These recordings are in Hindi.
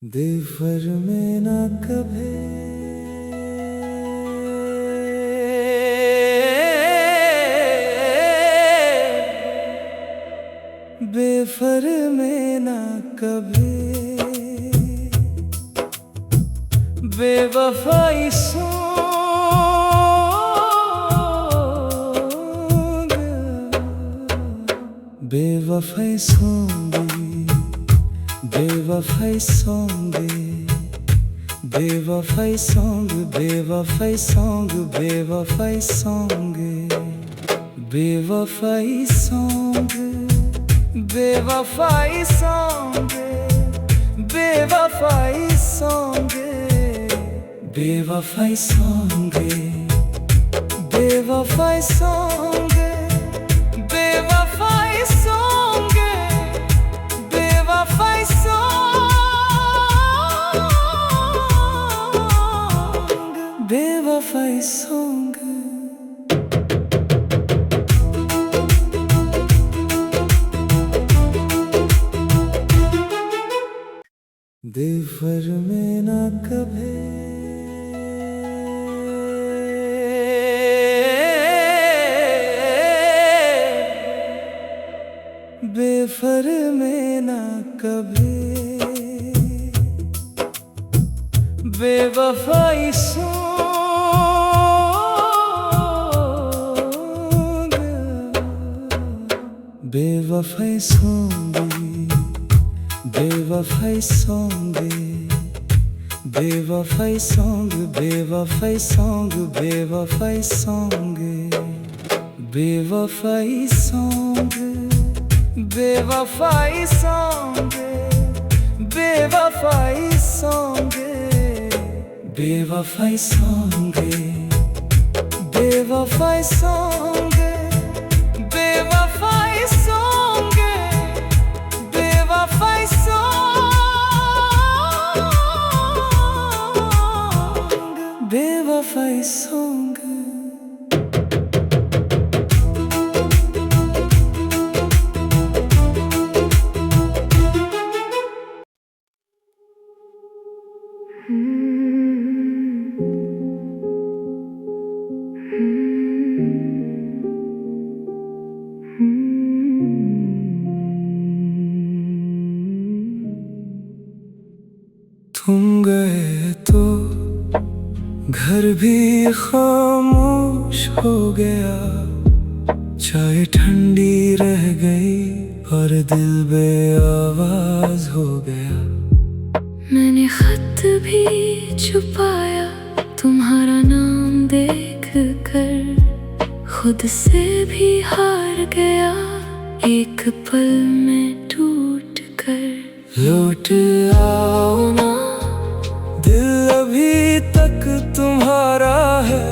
दिफर में ना कभी बेफर में ना कभी बेवफाई सॉन्ग बेवफाई सॉन्ग बेवफाई सॉन्ग बेवफाई सॉन्ग बेवफाई सॉन्ग बेवफाई सॉन्ग बेवफाई सॉन्ग बेवफाई सॉन्ग बेवफाई सॉन्ग बेवफाई सॉन्ग बेवफाई सॉन्ग बेवफाई सॉन्ग बेवफाई सॉन्ग बेवफाई सॉन्ग दिफर में ना कभी बेफर में ना कभी बेवफाई सॉन्ग बेवफाई सॉन्ग बेवफाई सॉन्ग बेवफाई सॉन्ग बेवफाई सॉन्ग बेवफाई सॉन्ग बेवफाई सॉन्ग बेवफाई सॉन्ग बेवफाई सॉन्ग बेवफाई सॉन्ग बेवफाई सॉन्ग बेवफाई सॉन्ग बेवफाई सॉन्ग बेवफाई सॉन्ग तुम गए तो घर भी खामोश हो गया, चाय ठंडी रह गई और दिल बेआवाज हो गया। मैंने खत भी छुपाया तुम्हारा नाम देख कर, खुद से भी हार गया एक पल में टूट कर। लौट आओ ना, दिल अभी तक तुम्हारा है।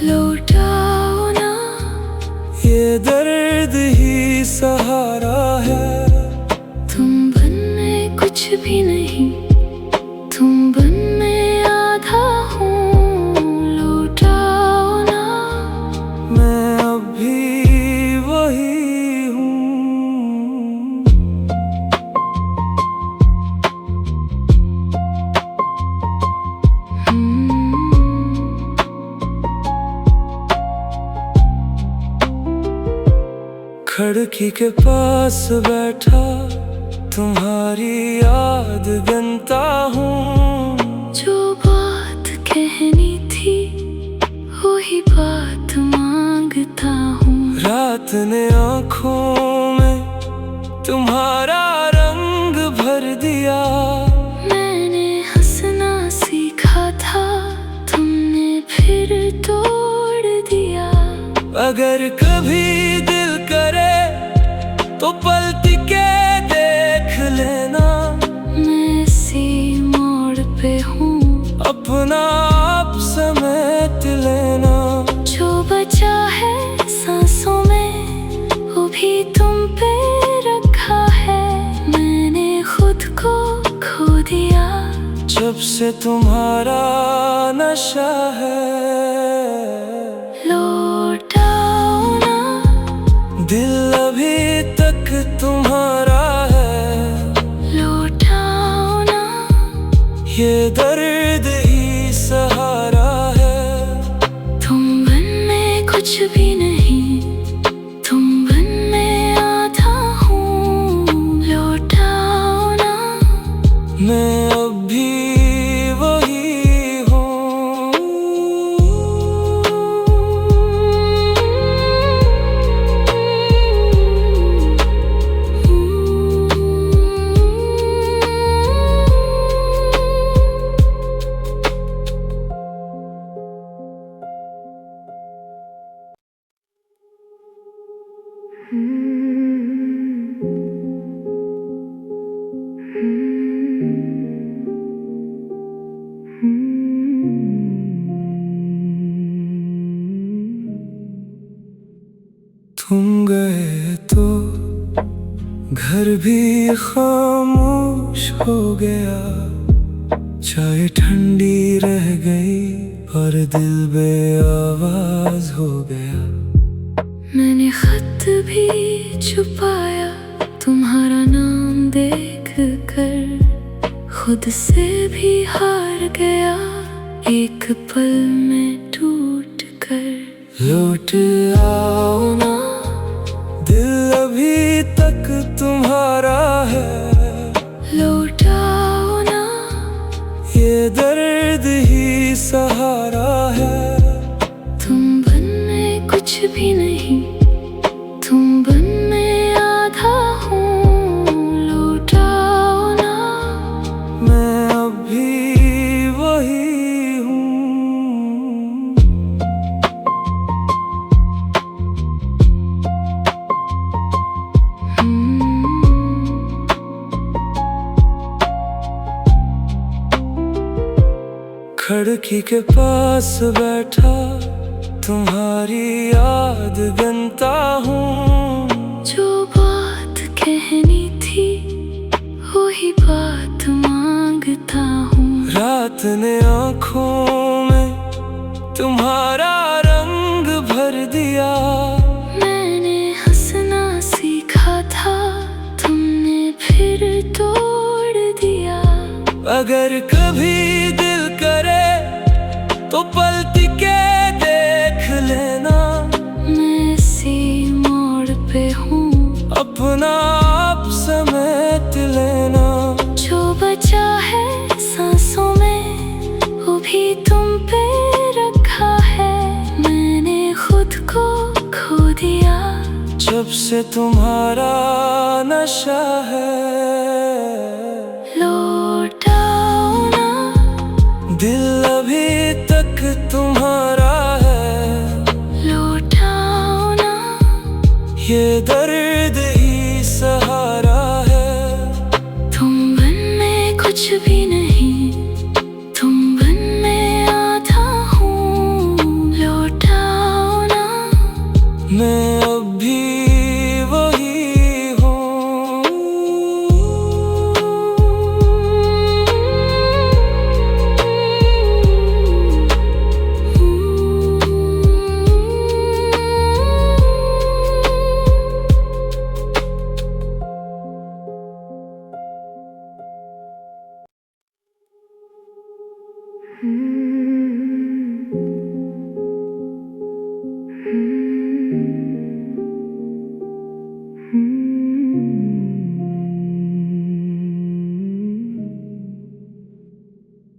लौट आओ ना, ये दर्द ही सहारा है। तुम बनने कुछ भी नहीं, तुम बनने आधा हूँ। लौट आओ ना, मैं अभी वही हूँ। खिड़की के पास बैठा तुम्हारी याद गिनता हूँ। जो बात कहनी थी वही बात मांगता हूँ। रात ने आँखों में तुम्हारा रंग भर दिया। मैंने हंसना सीखा था, तुमने फिर तोड़ दिया। अगर कभी दिल करे तो पलट के देख लेना। मैं इसी मोड़ पे हूँ, अपना आप समेट लेना। जो बचा है सांसों में वो भी तुम पे रखा है। मैंने खुद को खो दिया जब से तुम्हारा नशा है। लौट आओ ना, दिल अभी तक तुम्हारा है। लौट आओ ना, ये दर्द ही सहारा है। तुम बिन में कुछ भी नहीं, तुम बिन में आधा हूँ। लौटाओ ना, मैं अब भी वही हूँ। तुम गए तो घर भी खामोश हो गया। चाय ठंडी रह गई और दिल बेआवाज हो गया। मैंने खत भी छुपाया तुम्हारा नाम देख कर। खुद से भी हार गया एक पल में टूट कर। लौट आओ ना, दिल अभी तक तुम्हारा है। लौटाओ ना, ये दर्द ही सहारा है। तुम बिन में कुछ भी नहीं, तुम बिन में आधा हूँ। लौटाओ ना, मैं अब भी वही हूँ। खिड़की के पास बैठा तुम्हारी याद गिनता हूँ। जो बात कहनी थी वही बात मांगता हूँ। रात ने आँखों में तुम्हारा रंग भर दिया। मैंने हंसना सीखा था, तुमने फिर तोड़ दिया। अगर कभी दिल करे तो पलट के देख लेना। मैं इसी मोड़ पे हूँ, अपना आप समेट लेना। जो बचा है सांसों में वो भी तुम पे रखा है। मैंने खुद को खो दिया जब से तुम्हारा नशा है। लौटाओ ना, दिल अभी तक तुम्हारा है। लौटाओ ना, ये दर्द ही सहारा है। तुम बिन में कुछ भी नहीं, तुम बिन में आधा हूँ। लौटाओ ना, मैं अब भी वही हूँ।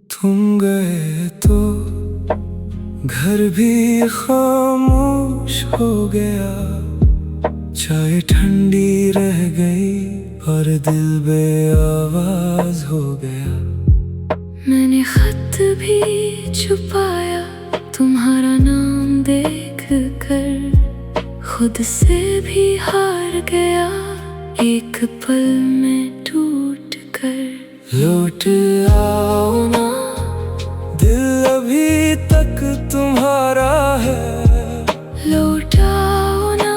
तुम गए तो घर भी खामोश हो गया। चाय ठंडी रह गई और दिल बेआवाज हो गया। मैंने खत भी छुपाया तुम्हारा नाम देख कर। खुद से भी हार गया एक पल में टूट कर। लौट आओ ना, दिल अभी तक तुम्हारा है। लौटाओ ना,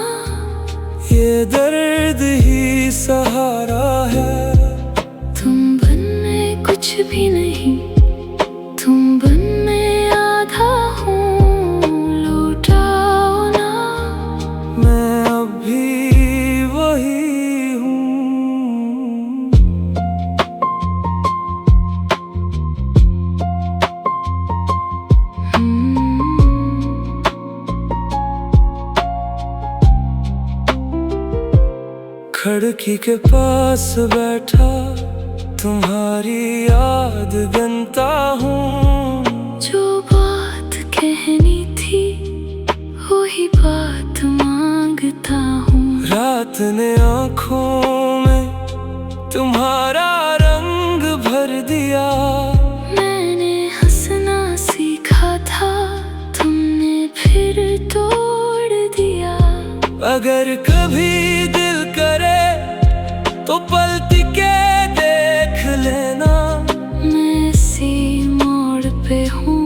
ये दर्द ही सहारा है। तुम बिन में कुछ भी नहीं, तुम बिन में आधा हूँ। लौटाओ ना, मैं अब भी वही हूँ। खिड़की के पास बैठा तुम्हारी याद गिनता हूँ। जो बात कहनी थी वही बात मांगता हूँ। रात ने आँखों में तुम्हारा रंग भर दिया। मैंने हंसना सीखा था, तुमने फिर तोड़ दिया। अगर कभी दिल करे तो पलट के देख लेना। मैं इसी मोड़ पे हूँ,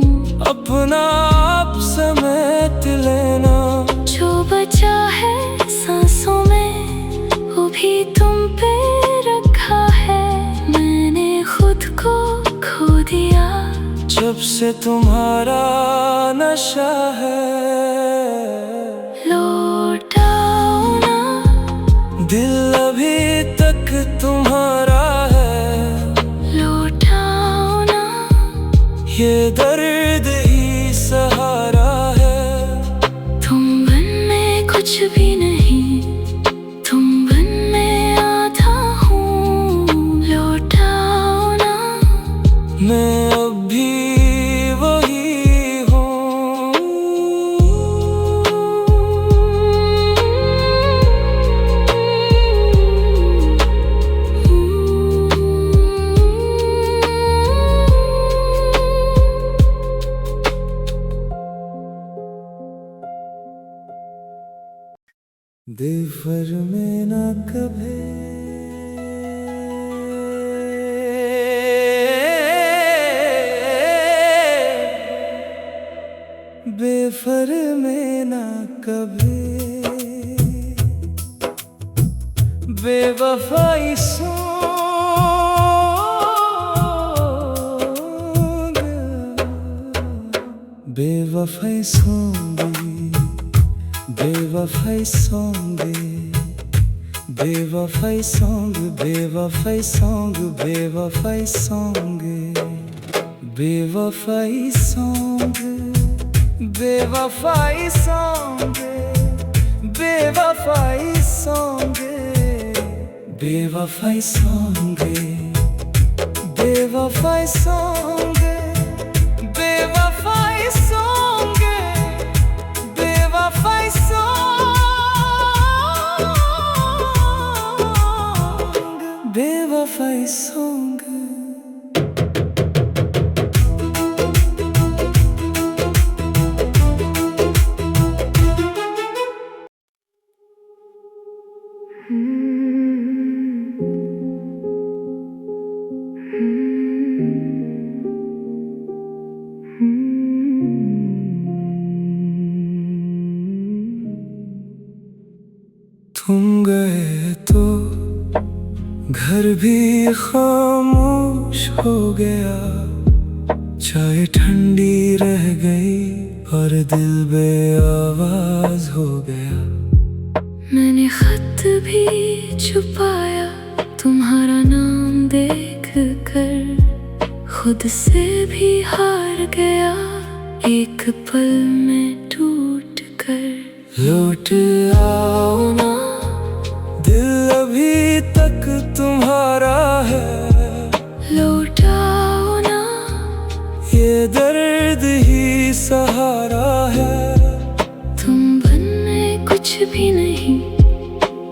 अपना आप समेट लेना। जो बचा है सांसों में वो भी तुम पे रखा है। मैंने खुद को खो दिया जब से तुम्हारा नशा है। लौटाओ ना, दिल अभी तक तुम्हारा है। लौटाओ ना, ये दर्द ही सहारा है। तुम बन में कुछ भी नहीं, तुम बन में आधा हूँ। लौटाओ ना, मैं अब भी वही हूँ। बेफर में ना कभी बेफर में ना कभी बेवफाई बेवफाई सोंगे, बेवफाई सोंगे, बेवफाई सॉन्ग, बेवफाई सॉन्ग, बेवफाई सॉन्ग, बेवफाई सॉन्ग, बेवफाई सॉन्ग, बेवफाई सॉन्ग, बेवफाई सॉन्ग, बेवफाई सॉन्ग, बेवफाई सॉन्ग, बेवफाई सॉन्ग, बेवफाई सॉन्ग। तुम गए तो घर भी खामोश हो गया। चाय ठंडी रह गई और दिल बेआवाज हो गया। मैंने खत भी छुपाया तुम्हारा नाम देख कर। खुद से भी हार गया एक पल में टूट कर। लौट आओ ना, दिल अभी तक तुम्हारा है। लौटाओ ना, ये दर्द ही सहारा है। तुम बन में कुछ भी नहीं,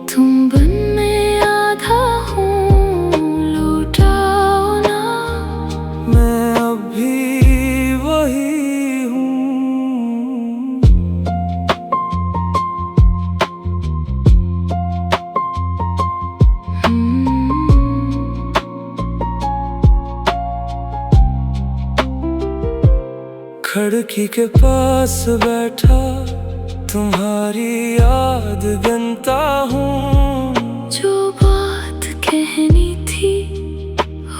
तुम बन में आधा हूँ। लौटाओ ना, मैं अब भी वही हूँ। खिड़की के पास बैठा तुम्हारी याद गिनता हूँ। जो बात कहनी थी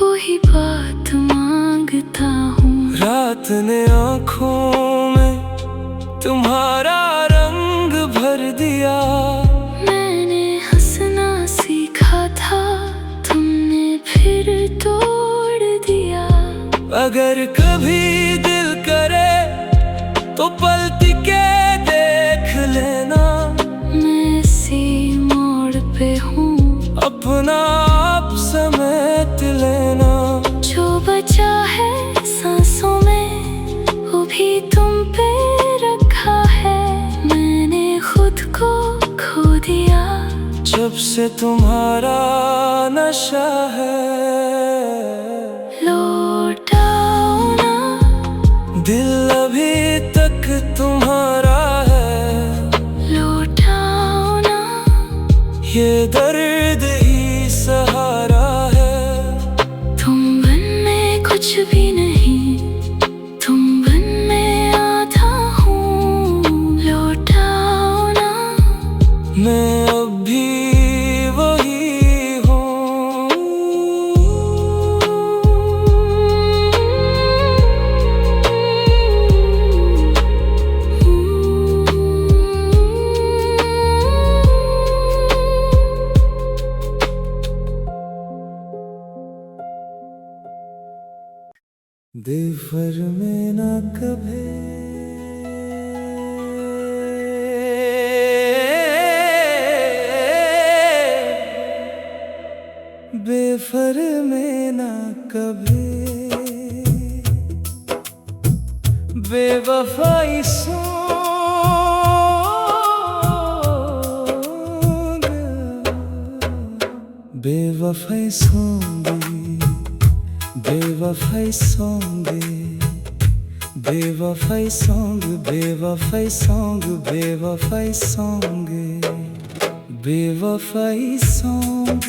वही बात मांगता हूँ। रात ने आँखों में तुम्हारा रंग भर दिया। मैंने हंसना सीखा था, तुमने फिर तोड़ दिया। अगर कभी दिल करे तो पलट के देख लेना। मैं इसी मोड़ पे हूँ, अपना आप समेट लेना। जो बचा है सांसों में वो भी तुम पे रखा है, मैंने खुद को खो दिया जब से तुम्हारा नशा है। लौटाओ ना दिल अभी तक तुम्हारा है, लौटाओ ना ये दर्द ही सहारा है। तुम बन में कुछ भी नहीं, तुम बन में आधा हूँ। लौटाओ ना मैं अब भी वही हूँ। बेफर में ना कभी बेफर में ना कभी बेवफाई बेवफाई सोंगे, बेवफाई सोंगे, बेवफाई सॉन्ग, बेवफाई सॉन्ग, बेवफाई सॉन्ग, बेवफाई सॉन्ग,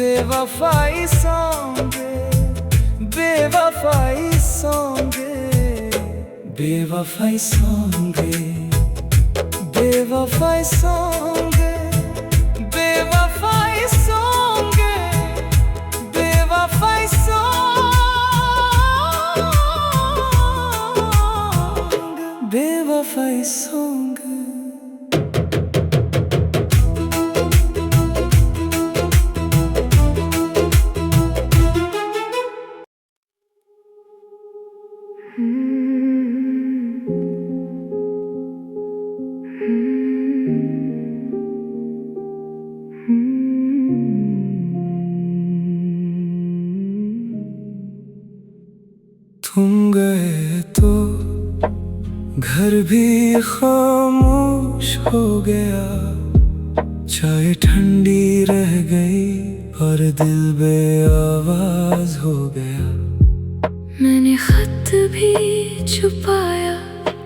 बेवफाई सॉन्ग, बेवफाई सॉन्ग, बेवफाई सॉन्ग, बेवफाई सॉन्ग, बेवफाई सॉन्ग, बेवफाई सॉन्ग, बेवफाई सॉन्ग। तुम गए तो घर भी खामोश हो गया, चाय ठंडी रह गई और दिल बेआवाज हो गया। मैंने खत भी छुपाया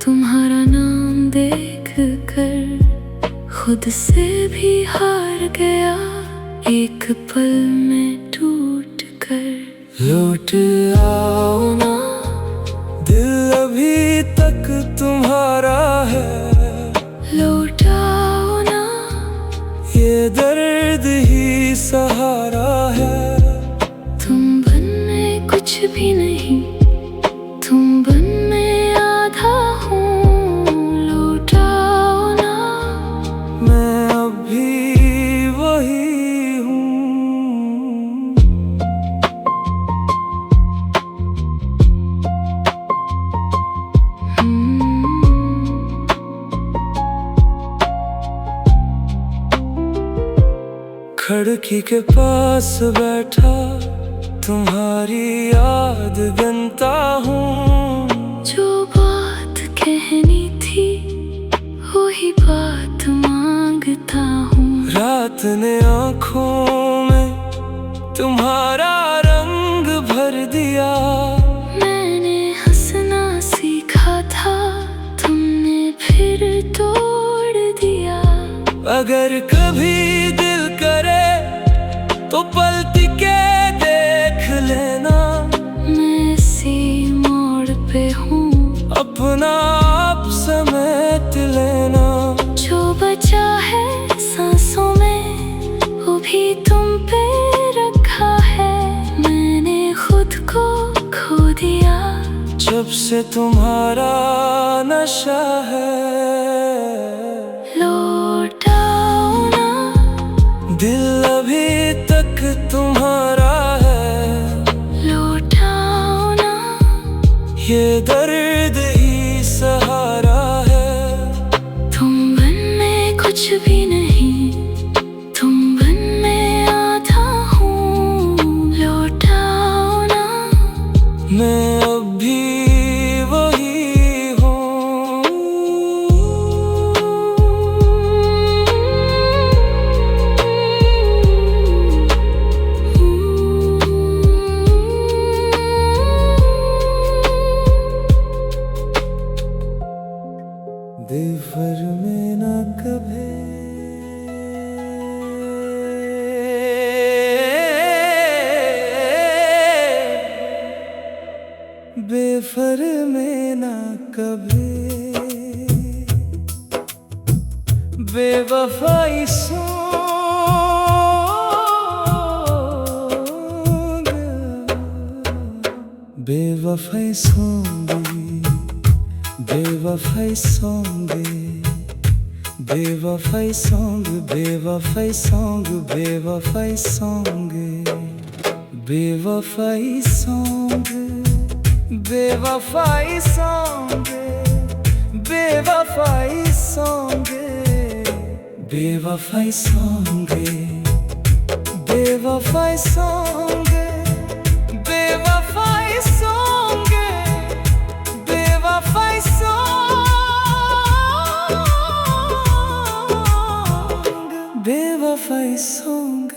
तुम्हारा नाम देख कर, खुद से भी हार गया एक पल में टूट कर। लौट आओ ना दिल अभी तक तुम्हारा है, लौटाओ ना ये दर्द ही सहारा है। तुम बन में कुछ भी नहीं, तुम बन में आधा हूँ। लौटाओ ना मैं अब भी वही हूँ। खिड़की के पास बैठा तुम्हारी याद गिनता हूँ। जो बात कहनी थी वही बात मांगता हूँ। रात ने आँखों में तुम्हारा रंग भर दिया, मैंने हंसना सीखा था तुमने फिर तोड़ दिया। अगर कभी दिल करे तो पलट के देख लेना, मैं इसी मोड़ पे हूँ, अपना आप समेट लेना। जो बचा है सांसों में वो भी तुम पे रखा है, मैंने खुद को खो दिया जब से तुम्हारा नशा है। लौटाओ ना दिल अभी तक तुम्हारा है, लौटाओ ना ये दर्द ही सहारा है। तुम बन में कुछ भी नहीं, तुम बन में मैं अब भी वही हूँ। दिलबर में ना कभी बेफर में ना कभी बेवफाई सॉन्ग बेवफाई सॉन्ग बेवफाई सॉन्ग बेवफाई सॉन्ग बेवफाई सॉन्ग बेवफाई सॉन्ग बेवफाई सॉन्ग बेवफाई सॉन्ग बेवफाई सॉन्ग बेवफाई सॉन्ग बेवफाई सॉन्ग बेवफाई सॉन्ग बेवफाई सॉन्ग बेवफाई सॉन्ग।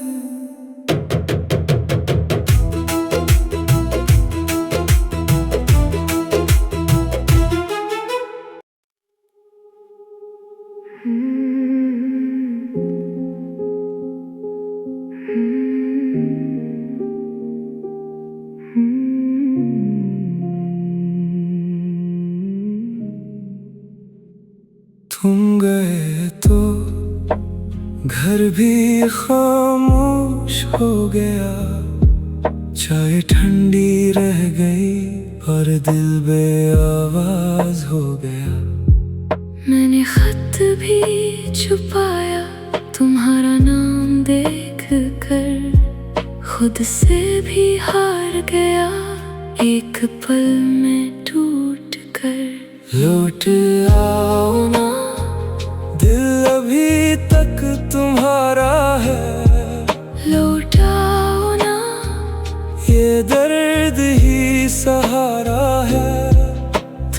तुम गए तो घर भी खामोश हो गया, चाय ठंडी रह गई और दिल बेआवाज हो गया। मैंने खत भी छुपाया तुम्हारा नाम देख कर, खुद से भी हार गया एक पल में टूट कर। लौट आओ ना, दिल अभी तक तुम्हारा है। लौट आओ ना, ये दर्द ही सहारा है।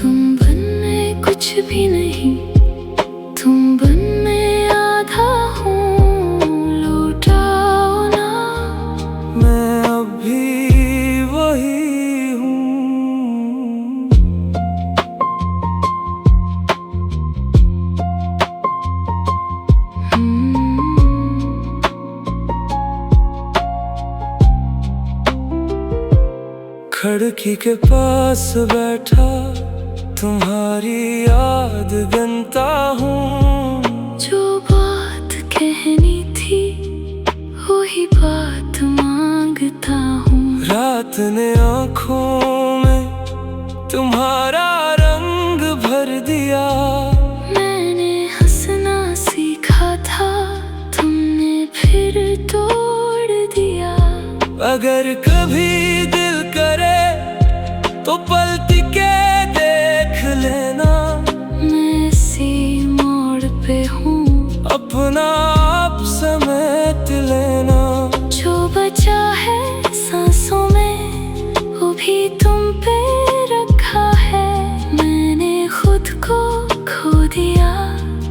तुम बनने कुछ भी नहीं, तुम बनने आधा हूँ। लौट आओ ना, मैं अब भी वही हूँ। खिड़की के पास बैठा तुम्हारी याद गिनता हूँ। जो बात कहनी थी वही बात मांगता हूँ। रात ने आँखों में तुम्हारा रंग भर दिया। मैंने हंसना सीखा था, तुमने फिर तोड़ दिया। अगर कभी दिल करे तो पलट के देख लेना। मैं इसी मोड़ पे हूँ, अपना आप समेट लेना। जो बचा है सांसों में वो भी तुम पे रखा है। मैंने खुद को खो दिया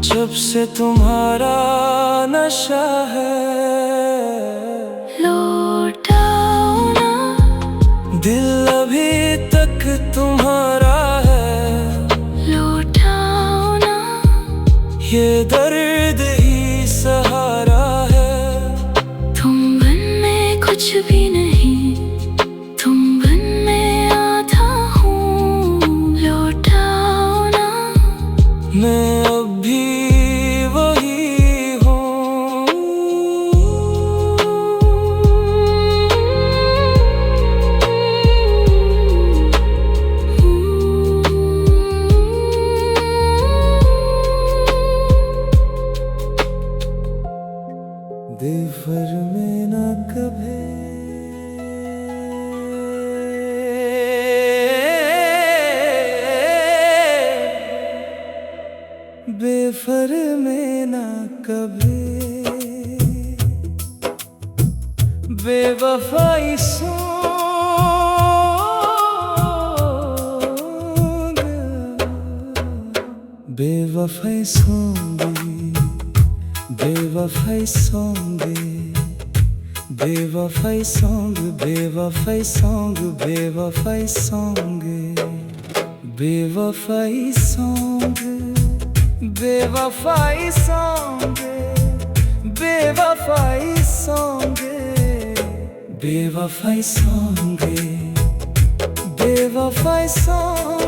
जब से तुम्हारा नशा है। लौट आओ ना, दिल अभी तक तुम्हारा है। लौट आओ ना, ये दर्द ही सहारा है। तुम बनने कुछ भी नहीं, तुम बनने आधा हूँ। लौट आओ ना, मैं अब भी वही हूँ। दिलबर में ना कभी बेफर में ना कभी बेवफाई सॉन्ग बेवफाई सॉन्ग बेवफाई सॉन्ग बेवफाई सॉन्ग बेवफाई सॉन्ग बेवफाई सॉन्ग बेवफाई सॉन्ग बेवफाई सॉन्ग बेवफाई सॉन्ग बेवफाई सॉन्ग बेवफाई सॉन्ग